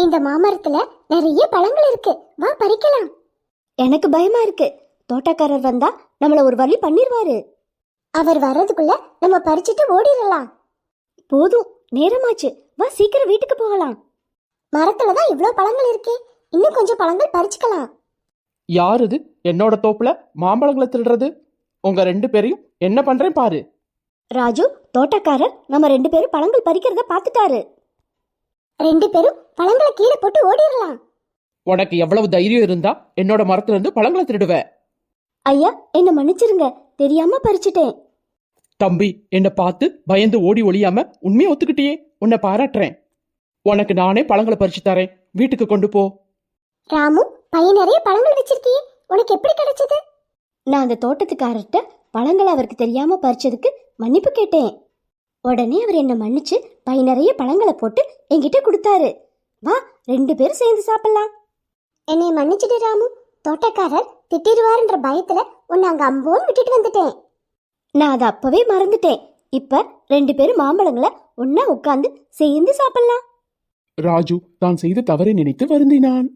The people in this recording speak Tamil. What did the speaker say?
இந்த மாமரத்துல நிறைய பழங்கள் இருக்கு, வா பறிக்கலாம். எனக்கு பயமா இருக்கு. தோட்டக்காரர் வந்தா நம்மள ஒரு வழி பண்ணிருவாரு. அவர் வர்றதுக்குள்ள நம்ம பறிச்சுட்டு ஓடிடலாம். போதும், நேரமாச்சு. வா சீக்கிரம் வீட்டுக்கு போகலாம். மரத்துலதான் இவ்ளோ பழங்கள் இருக்கே, இன்னும் கொஞ்சம் பழங்கள் பறிச்சுக்கலாம். யார் இது என்னோட தோப்புல மாம்பழங்களை திருடுறது? உங்க 2 பேரையும் என்ன பண்றேன் பாரு. ராஜு, தோட்டக்காரர் நம்ம 2 பேரும் பழங்கள் பறிக்கிறத பாத்துட்டாரு. 2 பேரும் பழங்களை கீழே போட்டு ஓடிடலாம். உனக்கு எவ்வளவு தைரியம் இருந்தா என்னோட மரத்துல இருந்து பழங்களை திருடுவ? ஐயா, என்ன மன்னிச்சிருங்க, தெரியாம பறிச்சிட்டேன். தம்பி, என்னை பார்த்து பயந்து ஓடி ஒளியாம உண்மையை ஒத்துக்கிட்டியே, உன்னை பாராட்டுறேன். உனக்கு நானே பழங்களை பறிச்சு தரேன், வீட்டுக்கு கொண்டு போ. ராமு, பையன் நிறைய பழங்கள் வச்சிருக்கியே, உனக்கு எப்படி கிடைச்சது? நான் அந்த தோட்டத்துக்காரர்கிட்ட பழங்களை அவருக்கு தெரியாம பறிச்சதுக்கு மன்னிப்பு கேட்டேன். உடனே அவர் என்ன மன்னிச்சு பை நிறைய பழங்களை போட்டு என்கிட்ட கொடுத்தாரு. வா 2 பேரும் சேர்ந்து சாப்பிடலாம். என்னைய மன்னிச்சிடு ராமு, தோட்டக்காரர் திட்டிடுவாருன்ற பயத்துல உன்னை அங்க அம்போன்னு விட்டுட்டு வந்துட்டேன். நான் அதை அப்பவே மறந்துட்டேன். இப்ப 2 பேரும் மாம்பழங்களை ஒன்னா உட்கார்ந்து சேர்ந்து சாப்பிடலாம். ராஜு தான் செய்த தவறை நினைத்து வருந்தினான்.